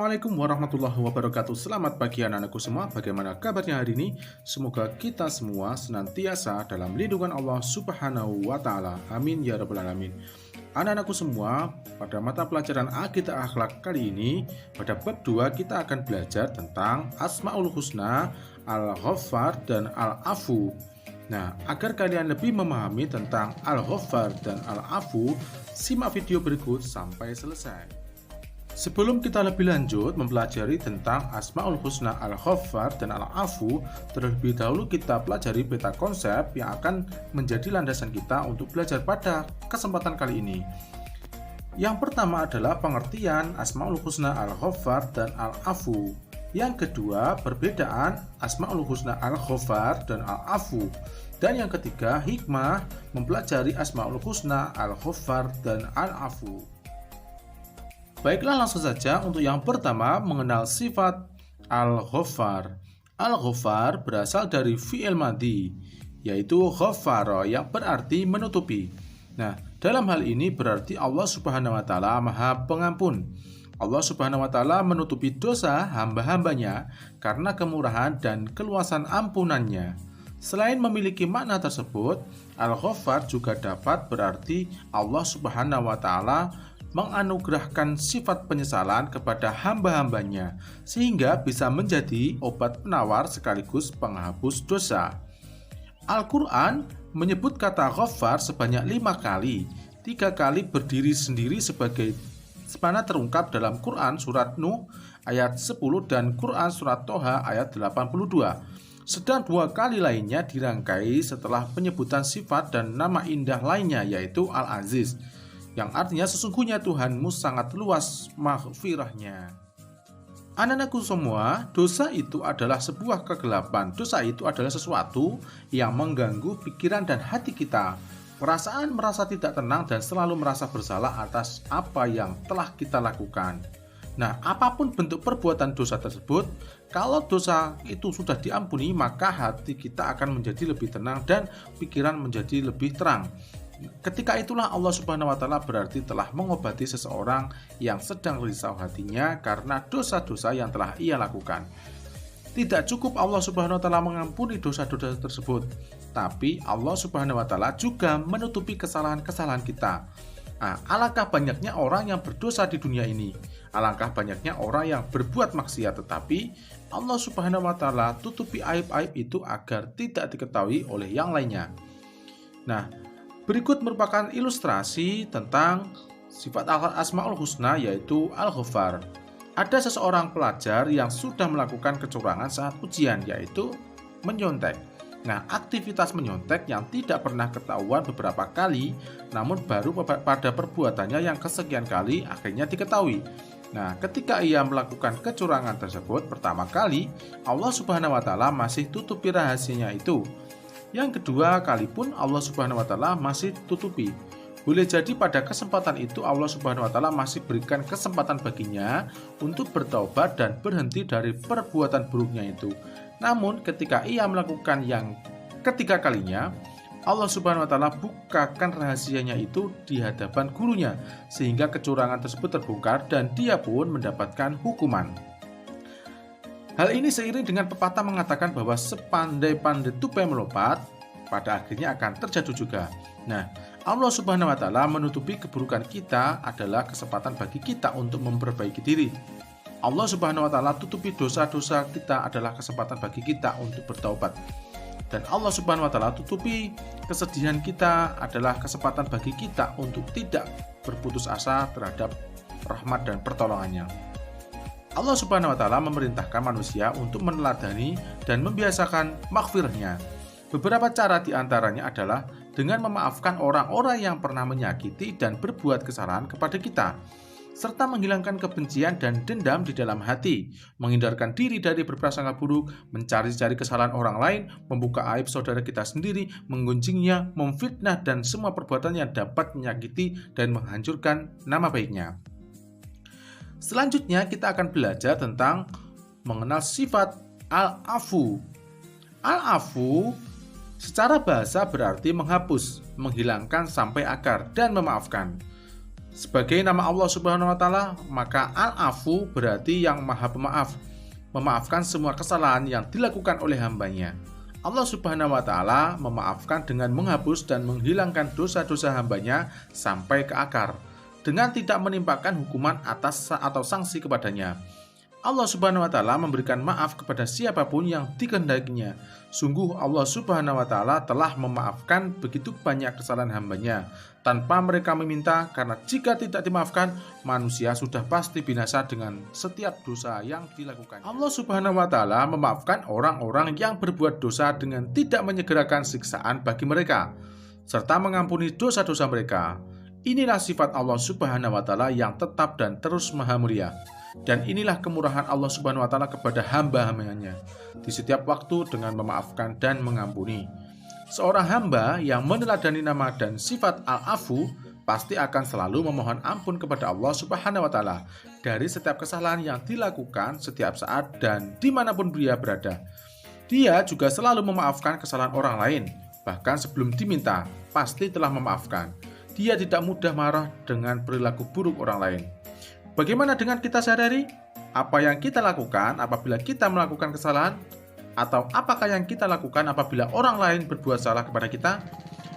Assalamualaikum warahmatullahi wabarakatuh. Selamat pagi anak-anakku semua. Bagaimana kabarnya hari ini? Semoga kita semua senantiasa dalam lindungan Allah Subhanahu wa taala. Amin ya rabbal alamin. Anak-anakku semua, pada mata pelajaran Akidah Akhlak kali ini, pada bab 2 kita akan belajar tentang Asmaul Husna, Al-Ghaffar dan Al-Afu. Nah, agar kalian lebih memahami tentang Al-Ghaffar dan Al-Afu, simak video berikut sampai selesai. Sebelum kita lebih lanjut mempelajari tentang Asmaul Husna, Al-Ghaffar, dan Al-Afu, terlebih dahulu kita pelajari peta konsep yang akan menjadi landasan kita untuk belajar pada kesempatan kali ini. Yang pertama adalah pengertian Asmaul Husna, Al-Ghaffar, dan Al-Afu. Yang kedua, perbedaan Asmaul Husna, Al-Ghaffar, dan Al-Afu. Dan yang ketiga, hikmah mempelajari Asmaul Husna, Al-Ghaffar, dan Al-Afu. Baiklah, langsung saja untuk yang pertama mengenal sifat Al-Ghaffar. Al-Ghaffar berasal dari fi'il madhi, yaitu ghaffara yang berarti menutupi. Nah, dalam hal ini berarti Allah Subhanahu wa taala Maha Pengampun. Allah Subhanahu wa taala menutupi dosa hamba-hambanya karena kemurahan dan keluasan ampunannya. Selain memiliki makna tersebut, Al-Ghaffar juga dapat berarti Allah Subhanahu wa taala menganugerahkan sifat penyesalan kepada hamba-hambanya sehingga bisa menjadi obat penawar sekaligus penghapus dosa. Al-Quran menyebut kata Ghaffar sebanyak 5 kali, 3 kali berdiri sendiri sebagai mana terungkap dalam Quran surat Nuh ayat 10 dan Quran surat Toha ayat 82. Sedang 2 kali lainnya dirangkai setelah penyebutan sifat dan nama indah lainnya, yaitu Al-Aziz, yang artinya sesungguhnya Tuhanmu sangat luas maghfirahnya. Anak-anakku semua, dosa itu adalah sebuah kegelapan. Dosa itu adalah sesuatu yang mengganggu pikiran dan hati kita. Perasaan merasa tidak tenang dan selalu merasa bersalah atas apa yang telah kita lakukan. Nah, apapun bentuk perbuatan dosa tersebut, kalau dosa itu sudah diampuni, maka hati kita akan menjadi lebih tenang dan pikiran menjadi lebih terang. Ketika itulah Allah Subhanahu wa taala berarti telah mengobati seseorang yang sedang risau hatinya karena dosa-dosa yang telah ia lakukan. Tidak cukup Allah Subhanahu wa taala mengampuni dosa-dosa tersebut, tapi Allah Subhanahu wa taala juga menutupi kesalahan-kesalahan kita. Alangkah banyaknya orang yang berdosa di dunia ini. Alangkah banyaknya orang yang berbuat maksiat, tetapi Allah Subhanahu wa taala tutupi aib-aib itu agar tidak diketahui oleh yang lainnya. Nah, berikut merupakan ilustrasi tentang sifat Asmaul Husna, yaitu Al-Ghaffar. Ada seseorang pelajar yang sudah melakukan kecurangan saat ujian, yaitu menyontek. Nah, aktivitas menyontek yang tidak pernah ketahuan beberapa kali, namun baru pada perbuatannya yang kesekian kali akhirnya diketahui. Nah, ketika ia melakukan kecurangan tersebut pertama kali, Allah Subhanahu wa taala masih tutupi rahasianya itu. Yang kedua kali pun Allah Subhanahu wa taala masih tutupi. Boleh jadi pada kesempatan itu Allah Subhanahu wa taala masih berikan kesempatan baginya untuk bertaubat dan berhenti dari perbuatan buruknya itu. Namun ketika ia melakukan yang ketiga kalinya, Allah Subhanahu wa taala bukakan rahasianya itu di hadapan gurunya sehingga kecurangan tersebut terbongkar dan dia pun mendapatkan hukuman. Hal ini seiring dengan pepatah mengatakan bahwa sepandai-pandai tupai melompat, pada akhirnya akan terjatuh juga. Nah, Allah Subhanahu wa taala menutupi keburukan kita adalah kesempatan bagi kita untuk memperbaiki diri. Allah Subhanahu wa taala tutupi dosa-dosa kita adalah kesempatan bagi kita untuk bertaubat. Dan Allah Subhanahu wa taala tutupi kesedihan kita adalah kesempatan bagi kita untuk tidak berputus asa terhadap rahmat dan pertolongannya. Allah Subhanahu wa taala memerintahkan manusia untuk meneladani dan membiasakan maghfirahnya. Beberapa cara diantaranya adalah dengan memaafkan orang-orang yang pernah menyakiti dan berbuat kesalahan kepada kita, serta menghilangkan kebencian dan dendam di dalam hati, menghindarkan diri dari berprasangka buruk, mencari-cari kesalahan orang lain, membuka aib saudara kita sendiri, menggunjingnya, memfitnah, dan semua perbuatan yang dapat menyakiti dan menghancurkan nama baiknya. Selanjutnya kita akan belajar tentang mengenal sifat Al-Afu. Al-Afu secara bahasa berarti menghapus, menghilangkan sampai akar, dan memaafkan. Sebagai nama Allah Subhanahu wa taala, maka Al-Afu berarti yang Maha Pemaaf, memaafkan semua kesalahan yang dilakukan oleh hambanya. Allah Subhanahu wa taala memaafkan dengan menghapus dan menghilangkan dosa-dosa hambanya sampai ke akar, dengan tidak menimpakan hukuman atas atau sanksi kepadanya. Allah Subhanahu wa taala memberikan maaf kepada siapapun yang dikehendakinya. Sungguh Allah Subhanahu wa taala telah memaafkan begitu banyak kesalahan hambanya tanpa mereka meminta, karena jika tidak dimaafkan, manusia sudah pasti binasa dengan setiap dosa yang dilakukan. Allah Subhanahu wa taala memaafkan orang-orang yang berbuat dosa dengan tidak menyegerakan siksaan bagi mereka, serta mengampuni dosa-dosa mereka. Inilah sifat Allah Subhanahu wa taala yang tetap dan terus maha mulia. Dan inilah kemurahan Allah Subhanahu wa taala kepada hamba-hambanya di setiap waktu dengan memaafkan dan mengampuni. Seorang hamba yang meneladani nama dan sifat Al-Afu pasti akan selalu memohon ampun kepada Allah Subhanahu wa taala dari setiap kesalahan yang dilakukan setiap saat dan dimanapun dia berada. Dia juga selalu memaafkan kesalahan orang lain, bahkan sebelum diminta pasti telah memaafkan. Dia tidak mudah marah dengan perilaku buruk orang lain. Bagaimana dengan kita sehari-hari? Apa yang kita lakukan apabila kita melakukan kesalahan? Atau apakah yang kita lakukan apabila orang lain berbuat salah kepada kita?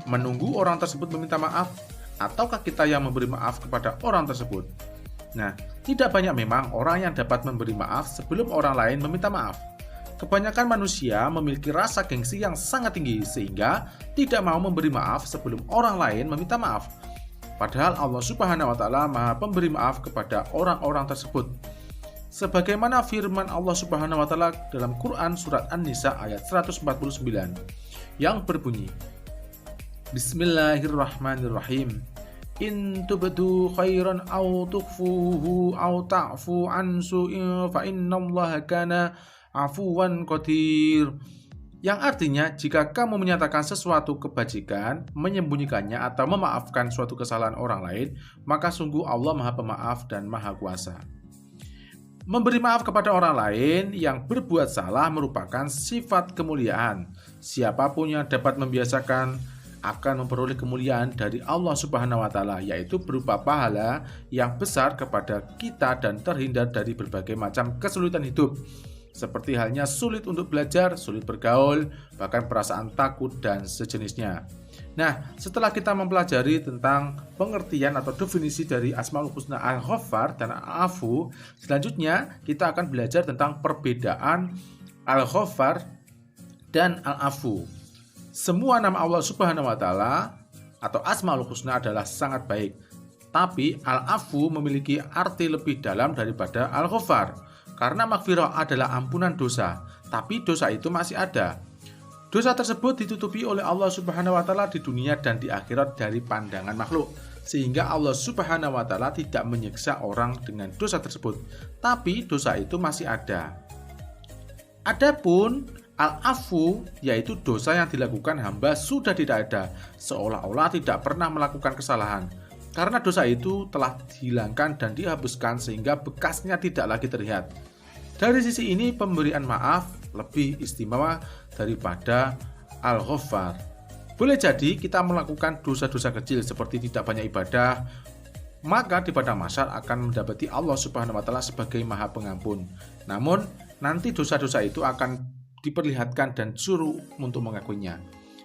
Menunggu orang tersebut meminta maaf? Ataukah kita yang memberi maaf kepada orang tersebut? Nah, tidak banyak memang orang yang dapat memberi maaf sebelum orang lain meminta maaf. Kebanyakan manusia memiliki rasa gengsi yang sangat tinggi sehingga tidak mau memberi maaf sebelum orang lain meminta maaf. Padahal Allah Subhanahu wa taala Maha Pemberi maaf kepada orang-orang tersebut. Sebagaimana firman Allah Subhanahu wa taala dalam Quran surat An-Nisa ayat 149 yang berbunyi, Bismillahirrahmanirrahim. In tubdu khairan aw tukhfuhu aw ta'fu an su'in fa innallaha kana afuwan qadir. Yang artinya, jika kamu menyatakan sesuatu kebajikan, menyembunyikannya atau memaafkan suatu kesalahan orang lain, maka sungguh Allah Maha Pemaaf dan Maha Kuasa. Memberi maaf kepada orang lain yang berbuat salah merupakan sifat kemuliaan. Siapapun yang dapat membiasakan akan memperoleh kemuliaan dari Allah Subhanahu wa taala, yaitu berupa pahala yang besar kepada kita dan terhindar dari berbagai macam kesulitan hidup. Seperti halnya sulit untuk belajar, sulit bergaul, bahkan perasaan takut dan sejenisnya. Nah, setelah kita mempelajari tentang pengertian atau definisi dari Asmaul Husna Al-Ghaffar dan Al-Afu, selanjutnya kita akan belajar tentang perbedaan Al-Ghaffar dan Al-Afu. Semua nama Allah Subhanahu wa taala atau Asmaul Husna adalah sangat baik, tapi Al-Afu memiliki arti lebih dalam daripada Al-Ghaffar. Karena maghfirah adalah ampunan dosa, tapi dosa itu masih ada. Dosa tersebut ditutupi oleh Allah Subhanahu wa taala di dunia dan di akhirat dari pandangan makhluk, sehingga Allah Subhanahu wa taala tidak menyiksa orang dengan dosa tersebut, tapi dosa itu masih ada. Adapun Al-Afu, yaitu dosa yang dilakukan hamba sudah tidak ada, seolah-olah tidak pernah melakukan kesalahan. Karena dosa itu telah dihilangkan dan dihapuskan sehingga bekasnya tidak lagi terlihat. Dari sisi ini pemberian maaf lebih istimewa daripada Al-Ghaffar. Boleh jadi kita melakukan dosa-dosa kecil seperti tidak banyak ibadah, maka di padang mahsyar akan mendapati Allah Subhanahu wa taala sebagai Maha Pengampun. Namun nanti dosa-dosa itu akan diperlihatkan dan suruh untuk mengakuinya.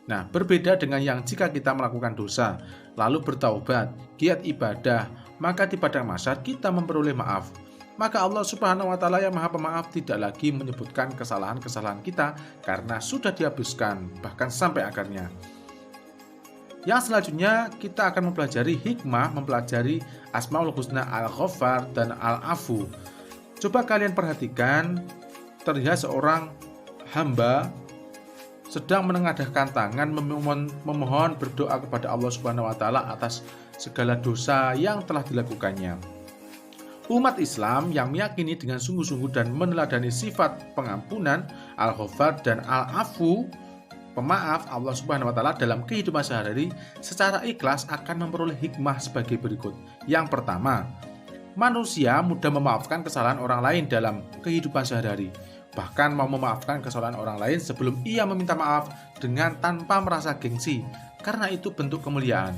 Nah, berbeda dengan yang jika kita melakukan dosa, lalu bertaubat, giat ibadah, maka di padang mahsyar kita memperoleh maaf. Maka Allah Subhanahu wa taala yang Maha Pemaaf tidak lagi menyebutkan kesalahan-kesalahan kita karena sudah dihapuskan, bahkan sampai akarnya. Yang selanjutnya kita akan mempelajari hikmah mempelajari Asmaul Husna Al-Ghaffar dan Al-Afu. Coba kalian perhatikan, terlihat seorang hamba sedang menengadahkan tangan memohon berdoa kepada Allah Subhanahu wa taala atas segala dosa yang telah dilakukannya. Umat Islam yang meyakini dengan sungguh-sungguh dan meneladani sifat pengampunan Al-Ghaffar dan Al-Afu, pemaaf Allah Subhanahu wa taala dalam kehidupan sehari-hari, secara ikhlas akan memperoleh hikmah sebagai berikut. Yang pertama, manusia mudah memaafkan kesalahan orang lain dalam kehidupan sehari-hari. Bahkan mau memaafkan kesalahan orang lain sebelum ia meminta maaf dengan tanpa merasa gengsi, karena itu bentuk kemuliaan.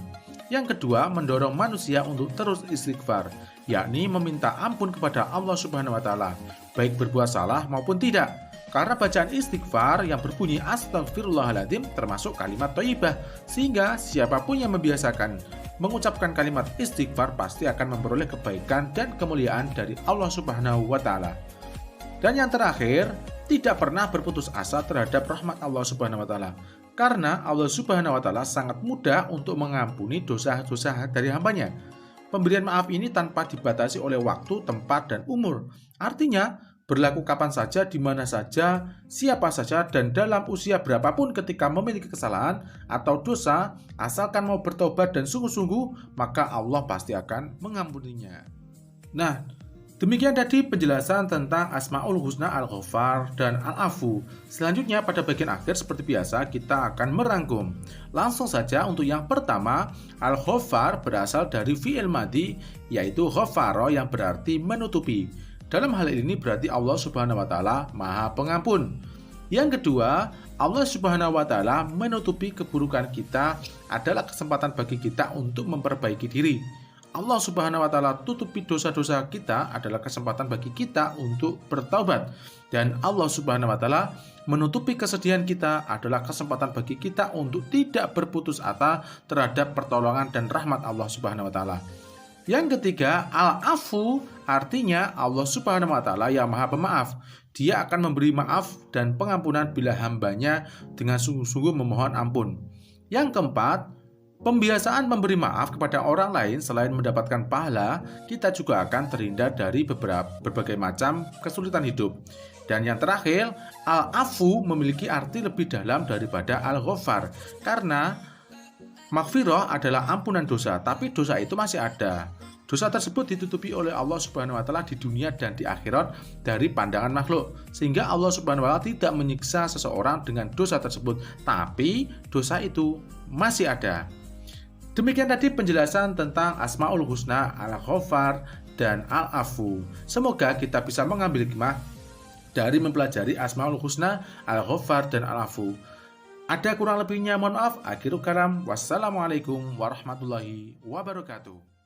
Yang kedua, mendorong manusia untuk terus istighfar, yakni meminta ampun kepada Allah Subhanahu wa taala, baik berbuat salah maupun tidak. Karena bacaan istighfar yang berbunyi astagfirullahaladzim termasuk kalimat thayyibah, sehingga siapapun yang membiasakan mengucapkan kalimat istighfar pasti akan memperoleh kebaikan dan kemuliaan dari Allah Subhanahu wa taala. Dan yang terakhir, tidak pernah berputus asa terhadap rahmat Allah Subhanahu wa taala. Karena Allah Subhanahu wa taala sangat mudah untuk mengampuni dosa-dosa dari hambanya. Pemberian maaf ini tanpa dibatasi oleh waktu, tempat, dan umur. Artinya, berlaku kapan saja, di mana saja, siapa saja, dan dalam usia berapapun ketika memiliki kesalahan atau dosa, asalkan mau bertobat dan sungguh-sungguh, maka Allah pasti akan mengampuninya. Nah, demikian tadi penjelasan tentang Asmaul Husna Al-Ghaffar dan Al-Afu. Selanjutnya pada bagian akhir seperti biasa kita akan merangkum. Langsung saja untuk yang pertama, Al-Ghaffar berasal dari fi'il madhi, yaitu ghafara yang berarti menutupi. Dalam hal ini berarti Allah Subhanahu wa taala Maha Pengampun. Yang kedua, Allah Subhanahu wa taala menutupi keburukan kita adalah kesempatan bagi kita untuk memperbaiki diri. Allah Subhanahu wa taala tutupi dosa-dosa kita adalah kesempatan bagi kita untuk bertaubat, dan Allah Subhanahu wa taala menutupi kesedihan kita adalah kesempatan bagi kita untuk tidak berputus asa terhadap pertolongan dan rahmat Allah Subhanahu wa taala. Yang ketiga, Al-Afu artinya Allah Subhanahu wa taala yang Maha Pemaaf. Dia akan memberi maaf dan pengampunan bila hambanya dengan sungguh-sungguh memohon ampun. Yang keempat, pembiasaan memberi maaf kepada orang lain selain mendapatkan pahala, kita juga akan terhindar dari berbagai macam kesulitan hidup. Dan yang terakhir, Al-Afu memiliki arti lebih dalam daripada Al-Ghaffar, karena maghfirah adalah ampunan dosa, tapi dosa itu masih ada. Dosa tersebut ditutupi oleh Allah Subhanahu wa taala di dunia dan di akhirat dari pandangan makhluk, sehingga Allah Subhanahu wa taala tidak menyiksa seseorang dengan dosa tersebut, tapi dosa itu masih ada. Demikian tadi penjelasan tentang Asmaul Husna, Al-Ghaffar, dan Al-Afu. Semoga kita bisa mengambil hikmah dari mempelajari Asmaul Husna, Al-Ghaffar, dan Al-Afu. Ada kurang lebihnya mohon maaf. Akhirul kalam. Wassalamualaikum warahmatullahi wabarakatuh.